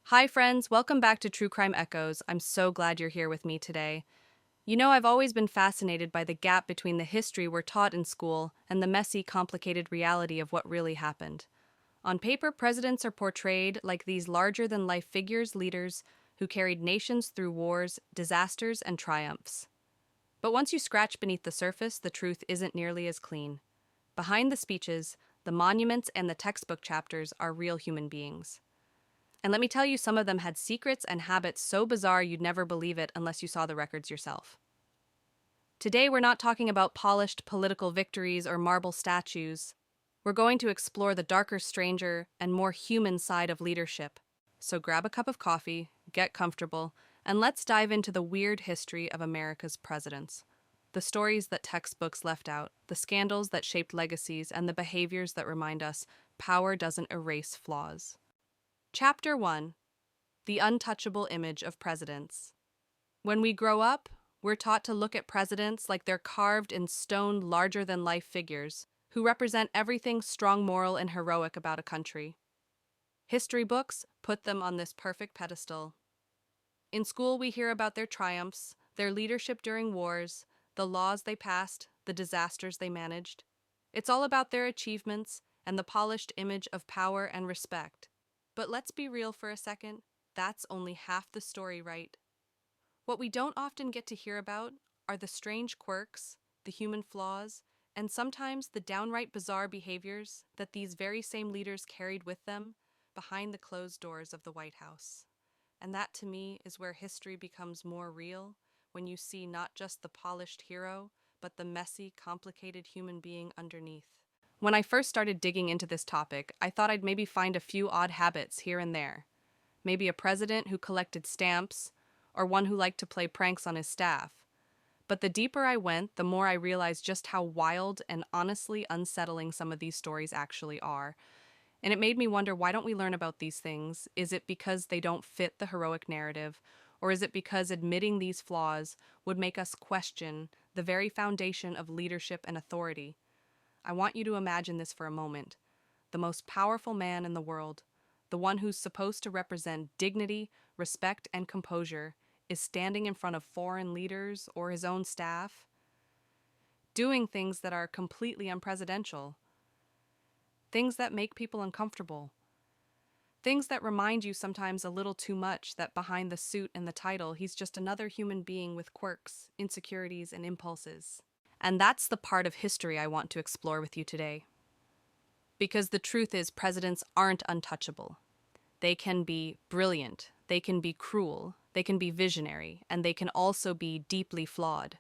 Hi, friends. Welcome back to True Crime Echoes. I'm so glad you're here with me today. You know, I've always been fascinated by the gap between the history we're taught in school and the messy, complicated reality of what really happened. On paper, presidents are portrayed like these larger than life figures, leaders who carried nations through wars, disasters, and triumphs. But once you scratch beneath the surface, the truth isn't nearly as clean. Behind the speeches, the monuments, and the textbook chapters are real human beings. And let me tell you, some of them had secrets and habits so bizarre you'd never believe it unless you saw the records yourself. Today, we're not talking about polished political victories or marble statues. We're going to explore the darker, stranger, and more human side of leadership. So grab a cup of coffee, get comfortable, and let's dive into the weird history of America's presidents. The stories that textbooks left out, the scandals that shaped legacies, and the behaviors that remind us power doesn't erase flaws. Chapter 1: The Untouchable Image of Presidents. When we grow up, we're taught to look at presidents like they're carved in stone, larger than life figures who represent everything strong, moral, and heroic about a country. History books put them on this perfect pedestal. In school, we hear about their triumphs, their leadership during wars, the laws they passed, the disasters they managed. It's all about their achievements and the polished image of power and respect. But let's be real for a second. That's only half the story, right? What we don't often get to hear about are the strange quirks, the human flaws, and sometimes the downright bizarre behaviors that these very same leaders carried with them behind the closed doors of the White House. And that, to me, is where history becomes more real, when you see not just the polished hero, but the messy, complicated human being underneath. When I first started digging into this topic, I thought I'd maybe find a few odd habits here and there. Maybe a president who collected stamps, or one who liked to play pranks on his staff. But the deeper I went, the more I realized just how wild and honestly unsettling some of these stories actually are. And it made me wonder, why don't we learn about these things? Is it because they don't fit the heroic narrative? Or is it because admitting these flaws would make us question the very foundation of leadership and authority? I want you to imagine this for a moment. The most powerful man in the world, the one who's supposed to represent dignity, respect, and composure, is standing in front of foreign leaders or his own staff, doing things that are completely unpresidential, things that make people uncomfortable, things that remind you sometimes a little too much that behind the suit and the title, he's just another human being with quirks, insecurities, and impulses. And that's the part of history I want to explore with you today. Because the truth is, presidents aren't untouchable. They can be brilliant, they can be cruel, they can be visionary, and they can also be deeply flawed.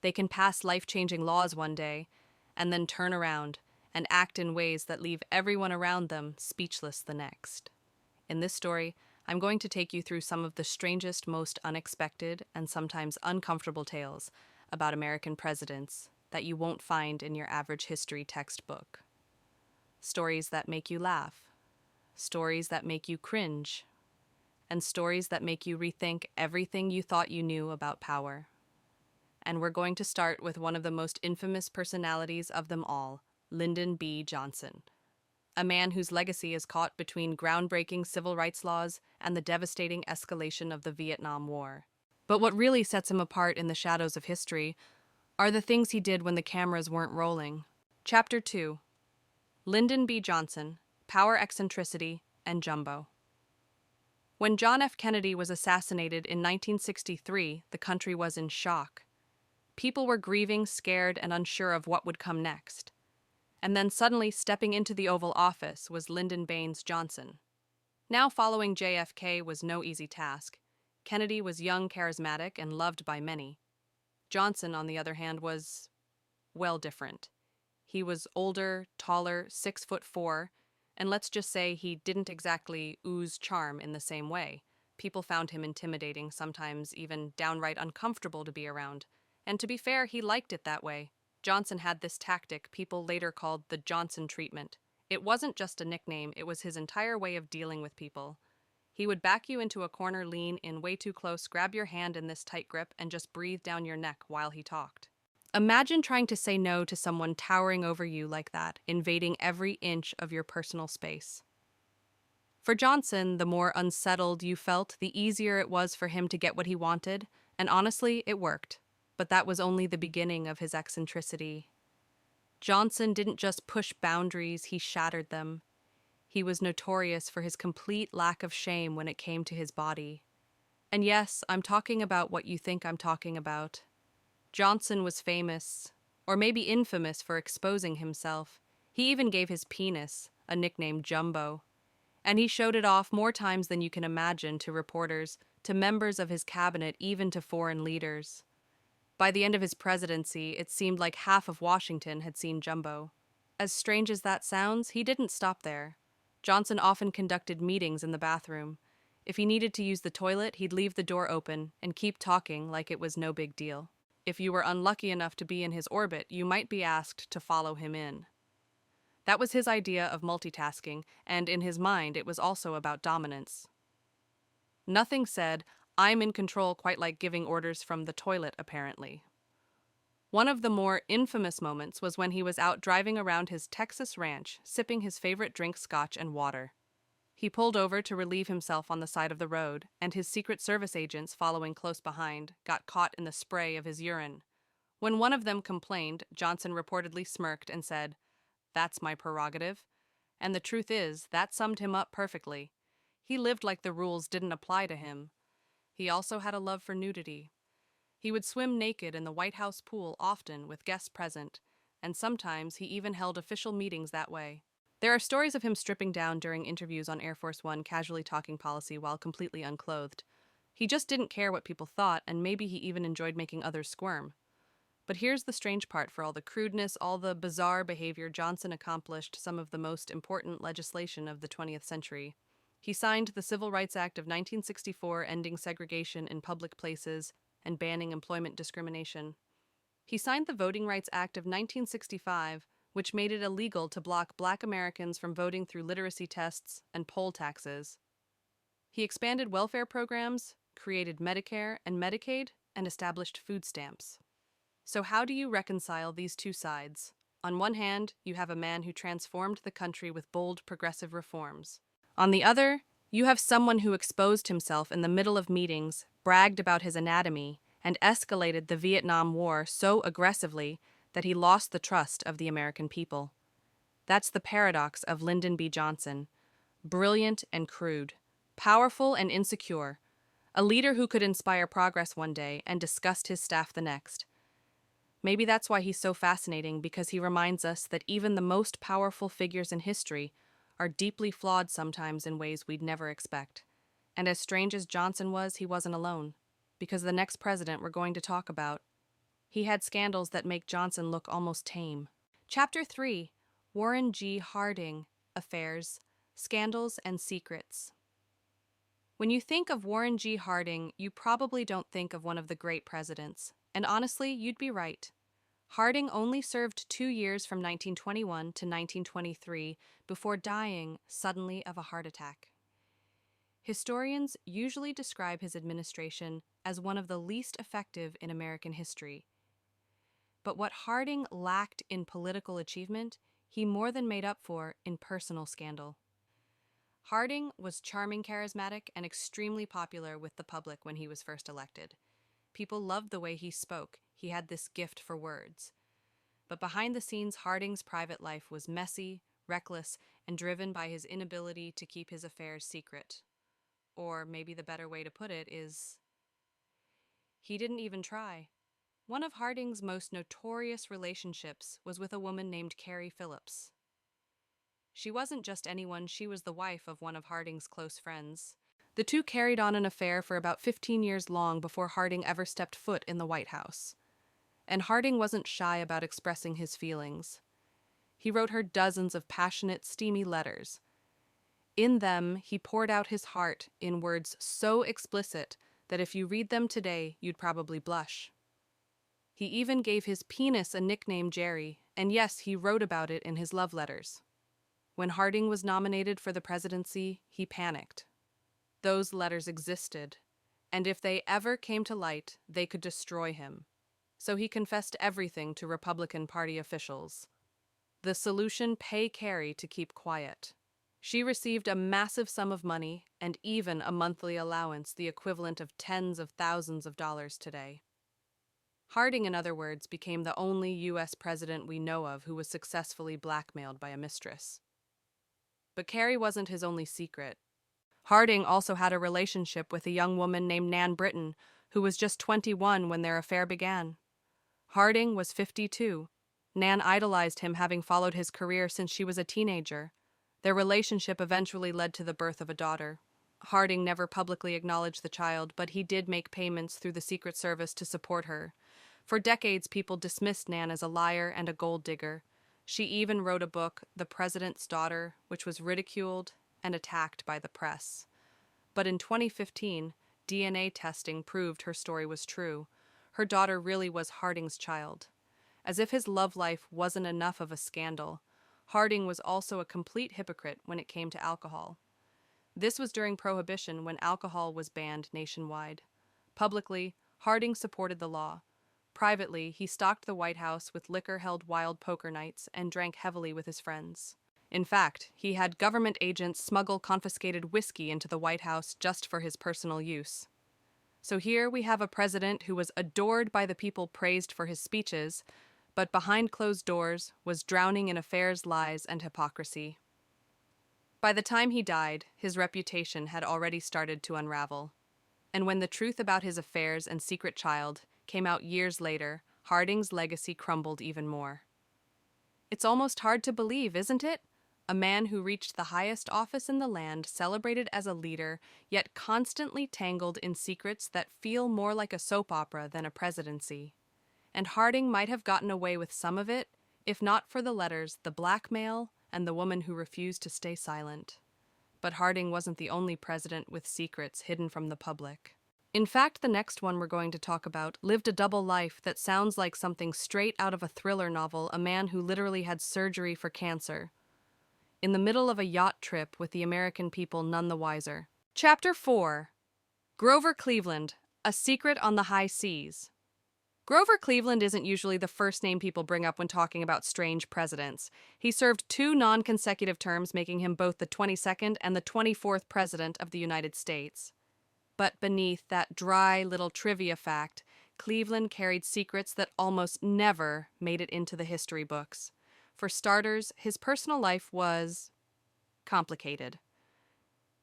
They can pass life-changing laws one day, and then turn around and act in ways that leave everyone around them speechless the next. In this story, I'm going to take you through some of the strangest, most unexpected, and sometimes uncomfortable tales about American presidents that you won't find in your average history textbook. Stories that make you laugh, stories that make you cringe, and stories that make you rethink everything you thought you knew about power. And we're going to start with one of the most infamous personalities of them all, Lyndon B. Johnson, a man whose legacy is caught between groundbreaking civil rights laws and the devastating escalation of the Vietnam War. But what really sets him apart in the shadows of history are the things he did when the cameras weren't rolling. Chapter 2: Lyndon B. Johnson, Power, Eccentricity, and Jumbo. When John F. Kennedy was assassinated in 1963, the country was in shock. People were grieving, scared, and unsure of what would come next. And then suddenly stepping into the Oval Office was Lyndon Baines Johnson. Now following JFK was no easy task. Kennedy was young, charismatic, and loved by many. Johnson, on the other hand, was, well, different. He was older, taller, 6'4", and let's just say he didn't exactly ooze charm in the same way. People found him intimidating, sometimes even downright uncomfortable to be around. And to be fair, he liked it that way. Johnson had this tactic people later called the Johnson treatment. It wasn't just a nickname, it was his entire way of dealing with people. He would back you into a corner, lean in way too close, grab your hand in this tight grip, and just breathe down your neck while he talked. Imagine trying to say no to someone towering over you like that, invading every inch of your personal space. For Johnson, the more unsettled you felt, the easier it was for him to get what he wanted, and honestly, it worked. But that was only the beginning of his eccentricity. Johnson didn't just push boundaries, he shattered them. He was notorious for his complete lack of shame when it came to his body. And yes, I'm talking about what you think I'm talking about. Johnson was famous, or maybe infamous, for exposing himself. He even gave his penis a nickname, Jumbo. And he showed it off more times than you can imagine to reporters, to members of his cabinet, even to foreign leaders. By the end of his presidency, it seemed like half of Washington had seen Jumbo. As strange as that sounds, he didn't stop there. Johnson often conducted meetings in the bathroom. If he needed to use the toilet, he'd leave the door open and keep talking like it was no big deal. If you were unlucky enough to be in his orbit, you might be asked to follow him in. That was his idea of multitasking, and in his mind, it was also about dominance. Nothing said, "I'm in control," quite like giving orders from the toilet, apparently. One of the more infamous moments was when he was out driving around his Texas ranch, sipping his favorite drink, scotch and water. He pulled over to relieve himself on the side of the road, and his Secret Service agents, following close behind, got caught in the spray of his urine. When one of them complained, Johnson reportedly smirked and said, "That's my prerogative." And the truth is, that summed him up perfectly. He lived like the rules didn't apply to him. He also had a love for nudity. He would swim naked in the White House pool often with guests present, and sometimes he even held official meetings that way. There are stories of him stripping down during interviews on Air Force One, casually talking policy while completely unclothed. He just didn't care what people thought, and maybe he even enjoyed making others squirm. But here's the strange part: for all the crudeness, all the bizarre behavior, Johnson accomplished some of the most important legislation of the 20th century. He signed the Civil Rights Act of 1964, ending segregation in public places and banning employment discrimination. He signed the Voting Rights Act of 1965, which made it illegal to block Black Americans from voting through literacy tests and poll taxes. He expanded welfare programs, created Medicare and Medicaid, and established food stamps. So how do you reconcile these two sides? On one hand, you have a man who transformed the country with bold progressive reforms. On the other, you have someone who exposed himself in the middle of meetings, bragged about his anatomy, and escalated the Vietnam War so aggressively that he lost the trust of the American people. That's the paradox of Lyndon B. Johnson. Brilliant and crude, powerful and insecure, a leader who could inspire progress one day and disgust his staff the next. Maybe that's why he's so fascinating, because he reminds us that even the most powerful figures in history are deeply flawed sometimes in ways we'd never expect. And as strange as Johnson was, he wasn't alone, because the next president we're going to talk about, he had scandals that make Johnson look almost tame. Chapter 3: Warren G. Harding, Affairs, Scandals, and Secrets. When you think of Warren G. Harding, you probably don't think of one of the great presidents, and honestly, you'd be right. Harding only served 2 years, from 1921 to 1923, before dying suddenly of a heart attack. Historians usually describe his administration as one of the least effective in American history. But what Harding lacked in political achievement, he more than made up for in personal scandal. Harding was charming, charismatic, and extremely popular with the public when he was first elected. People loved the way he spoke. He had this gift for words. But behind the scenes, Harding's private life was messy, reckless, and driven by his inability to keep his affairs secret. Or maybe the better way to put it is, he didn't even try. One of Harding's most notorious relationships was with a woman named Carrie Phillips. She wasn't just anyone, she was the wife of one of Harding's close friends. The two carried on an affair for about 15 years long before Harding ever stepped foot in the White House. And Harding wasn't shy about expressing his feelings. He wrote her dozens of passionate, steamy letters. In them, he poured out his heart in words so explicit that if you read them today, you'd probably blush. He even gave his penis a nickname, Jerry, and yes, he wrote about it in his love letters. When Harding was nominated for the presidency, he panicked. Those letters existed, and if they ever came to light, they could destroy him. So he confessed everything to Republican Party officials. The solution: pay Carrie to keep quiet. She received a massive sum of money and even a monthly allowance, the equivalent of tens of thousands of dollars today. Harding, in other words, became the only U.S. president we know of who was successfully blackmailed by a mistress. But Carrie wasn't his only secret. Harding also had a relationship with a young woman named Nan Britton, who was just 21 when their affair began. Harding was 52. Nan idolized him, having followed his career since she was a teenager. Their relationship eventually led to the birth of a daughter. Harding never publicly acknowledged the child, but he did make payments through the Secret Service to support her. For decades, people dismissed Nan as a liar and a gold digger. She even wrote a book, The President's Daughter, which was ridiculed and attacked by the press. But in 2015, DNA testing proved her story was true. Her daughter really was Harding's child. As if his love life wasn't enough of a scandal, Harding was also a complete hypocrite when it came to alcohol. This was during Prohibition, when alcohol was banned nationwide. Publicly, Harding supported the law. Privately, he stocked the White House with liquor-held wild poker nights and drank heavily with his friends. In fact, he had government agents smuggle confiscated whiskey into the White House just for his personal use. So here we have a president who was adored by the people, praised for his speeches, but behind closed doors was drowning in affairs, lies, and hypocrisy. By the time he died, his reputation had already started to unravel. And when the truth about his affairs and secret child came out years later, Harding's legacy crumbled even more. It's almost hard to believe, isn't it? A man who reached the highest office in the land, celebrated as a leader, yet constantly tangled in secrets that feel more like a soap opera than a presidency. And Harding might have gotten away with some of it, if not for the letters, the blackmail, and the woman who refused to stay silent. But Harding wasn't the only president with secrets hidden from the public. In fact, the next one we're going to talk about lived a double life that sounds like something straight out of a thriller novel, a man who literally had surgery for cancer. In the middle of a yacht trip with the American people none the wiser. Chapter 4. Grover Cleveland, A Secret on the High Seas. Grover Cleveland isn't usually the first name people bring up when talking about strange presidents. He served 2 non-consecutive terms, making him both the 22nd and the 24th president of the United States. But beneath that dry little trivia fact, Cleveland carried secrets that almost never made it into the history books. For starters, his personal life was complicated.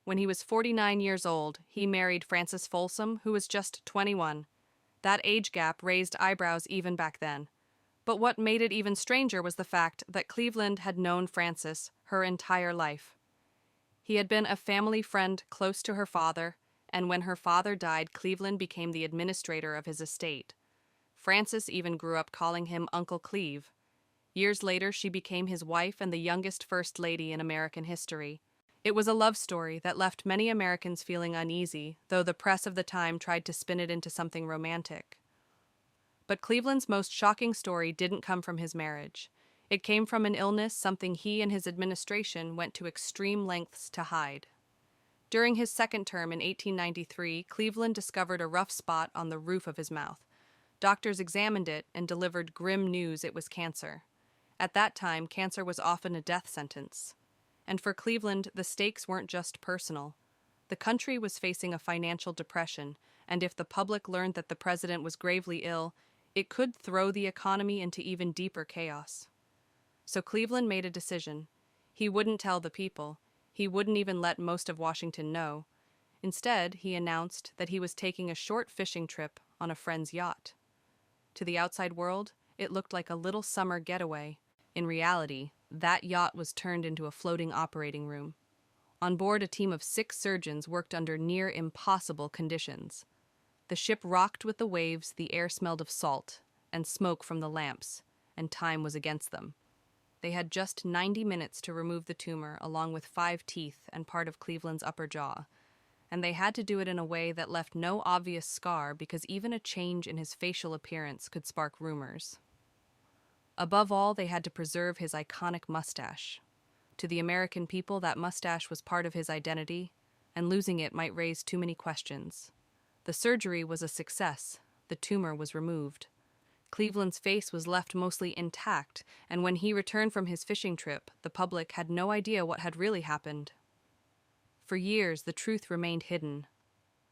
When he was 49 years old, he married Frances Folsom, who was just 21. That age gap raised eyebrows even back then. But what made it even stranger was the fact that Cleveland had known Frances her entire life. He had been a family friend close to her father, and when her father died, Cleveland became the administrator of his estate. Frances even grew up calling him Uncle Cleve. Years later, she became his wife and the youngest First Lady in American history. It was a love story that left many Americans feeling uneasy, though the press of the time tried to spin it into something romantic. But Cleveland's most shocking story didn't come from his marriage. It came from an illness, something he and his administration went to extreme lengths to hide. During his second term in 1893, Cleveland discovered a rough spot on the roof of his mouth. Doctors examined it and delivered grim news: it was cancer. At that time, cancer was often a death sentence. And for Cleveland, the stakes weren't just personal. The country was facing a financial depression, and if the public learned that the president was gravely ill, it could throw the economy into even deeper chaos. So Cleveland made a decision. He wouldn't tell the people. He wouldn't even let most of Washington know. Instead, he announced that he was taking a short fishing trip on a friend's yacht. To the outside world, it looked like a little summer getaway. In reality, that yacht was turned into a floating operating room. On board, a team of 6 surgeons worked under near impossible conditions. The ship rocked with the waves, the air smelled of salt and smoke from the lamps, and time was against them. They had just 90 minutes to remove the tumor, along with 5 teeth and part of Cleveland's upper jaw. And they had to do it in a way that left no obvious scar, because even a change in his facial appearance could spark rumors. Above all, they had to preserve his iconic mustache. To the American people, that mustache was part of his identity, and losing it might raise too many questions. The surgery was a success. The tumor was removed. Cleveland's face was left mostly intact, and when he returned from his fishing trip, the public had no idea what had really happened. For years, the truth remained hidden.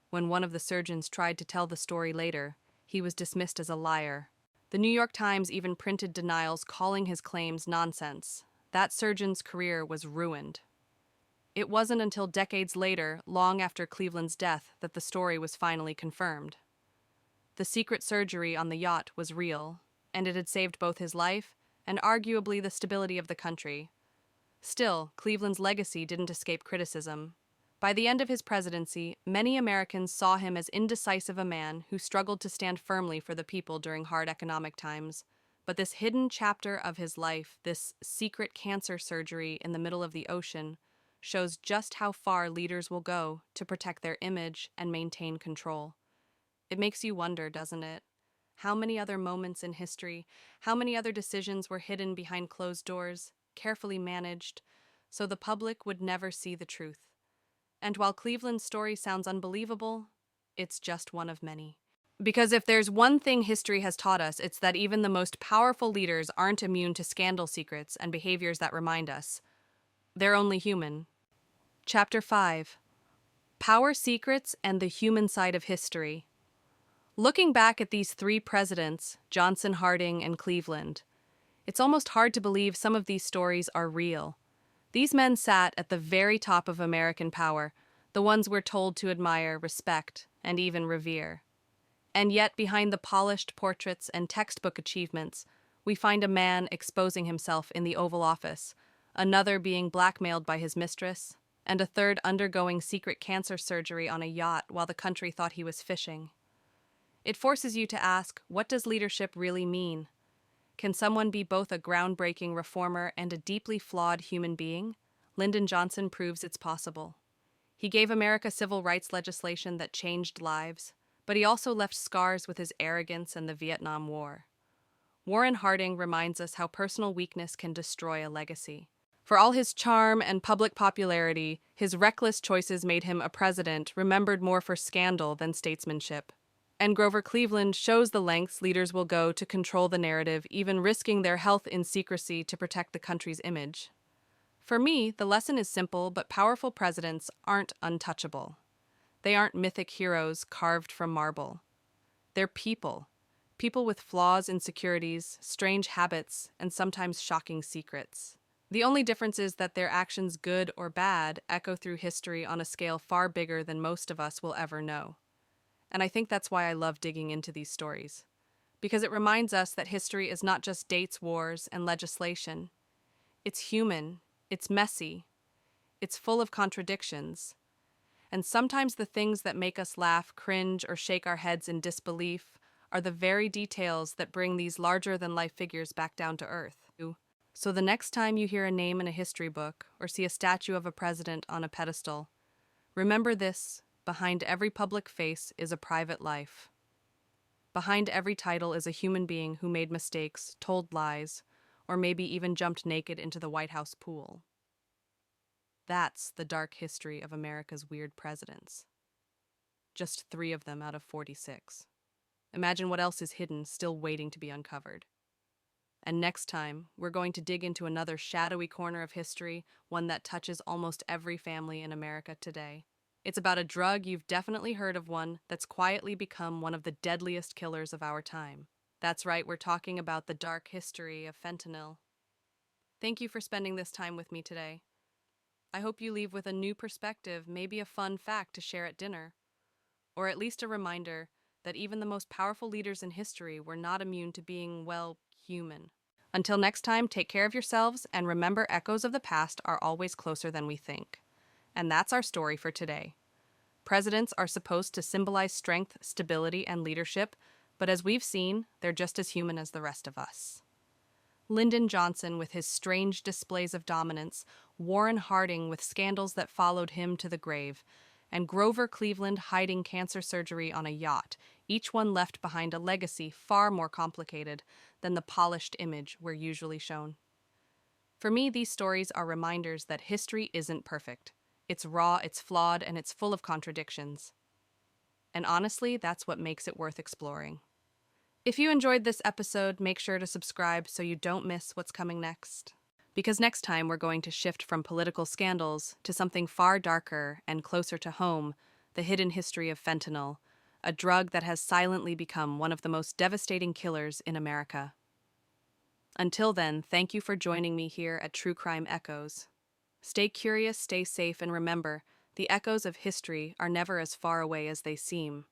When one of the surgeons tried to tell the story later, he was dismissed as a liar. The New York Times even printed denials calling his claims nonsense. That surgeon's career was ruined. It wasn't until decades later, long after Cleveland's death, that the story was finally confirmed. The secret surgery on the yacht was real, and it had saved both his life and arguably the stability of the country. Still, Cleveland's legacy didn't escape criticism. By the end of his presidency, many Americans saw him as indecisive a man who struggled to stand firmly for the people during hard economic times. But this hidden chapter of his life, this secret cancer surgery in the middle of the ocean, shows just how far leaders will go to protect their image and maintain control. It makes you wonder, doesn't it? How many other moments in history, how many other decisions were hidden behind closed doors, carefully managed, so the public would never see the truth? And while Cleveland's story sounds unbelievable, it's just one of many. Because if there's one thing history has taught us, it's that even the most powerful leaders aren't immune to scandal secrets and behaviors that remind us. They're only human. Chapter 5: Power Secrets and the Human Side of History. Looking back at these three presidents, Johnson, Harding, and Cleveland, it's almost hard to believe some of these stories are real. These men sat at the very top of American power, the ones we're told to admire, respect, and even revere. And yet, behind the polished portraits and textbook achievements, we find a man exposing himself in the Oval Office, another being blackmailed by his mistress, and a third undergoing secret cancer surgery on a yacht while the country thought he was fishing. It forces you to ask, what does leadership really mean? Can someone be both a groundbreaking reformer and a deeply flawed human being? Lyndon Johnson proves it's possible. He gave America civil rights legislation that changed lives, but he also left scars with his arrogance and the Vietnam War. Warren Harding reminds us how personal weakness can destroy a legacy. For all his charm and public popularity, his reckless choices made him a president remembered more for scandal than statesmanship. And Grover Cleveland shows the lengths leaders will go to control the narrative, even risking their health in secrecy to protect the country's image. For me, the lesson is simple, but powerful presidents aren't untouchable. They aren't mythic heroes carved from marble. They're people. People with flaws, insecurities, strange habits, and sometimes shocking secrets. The only difference is that their actions, good or bad, echo through history on a scale far bigger than most of us will ever know. And I think that's why I love digging into these stories. Because it reminds us that history is not just dates, wars, and legislation. It's human, it's messy, it's full of contradictions. And sometimes the things that make us laugh, cringe, or shake our heads in disbelief are the very details that bring these larger-than-life figures back down to earth. So the next time you hear a name in a history book or see a statue of a president on a pedestal, remember this: behind every public face is a private life. Behind every title is a human being who made mistakes, told lies, or maybe even jumped naked into the White House pool. That's the dark history of America's weird presidents. Just 3 of them out of 46. Imagine what else is hidden, still waiting to be uncovered. And next time, we're going to dig into another shadowy corner of history, one that touches almost every family in America today. It's about a drug you've definitely heard of, one that's quietly become one of the deadliest killers of our time. That's right, we're talking about the dark history of fentanyl. Thank you for spending this time with me today. I hope you leave with a new perspective, maybe a fun fact to share at dinner, or at least a reminder that even the most powerful leaders in history were not immune to being, well, human. Until next time, take care of yourselves, and remember, echoes of the past are always closer than we think. And that's our story for today. Presidents are supposed to symbolize strength, stability, and leadership, but as we've seen, they're just as human as the rest of us. Lyndon Johnson with his strange displays of dominance, Warren Harding with scandals that followed him to the grave, and Grover Cleveland hiding cancer surgery on a yacht, each one left behind a legacy far more complicated than the polished image we're usually shown. For me, these stories are reminders that history isn't perfect. It's raw, it's flawed, and it's full of contradictions. And honestly, that's what makes it worth exploring. If you enjoyed this episode, make sure to subscribe so you don't miss what's coming next. Because next time we're going to shift from political scandals to something far darker and closer to home, the hidden history of fentanyl, a drug that has silently become one of the most devastating killers in America. Until then, thank you for joining me here at True Crime Echoes. Stay curious, stay safe, and remember, the echoes of history are never as far away as they seem.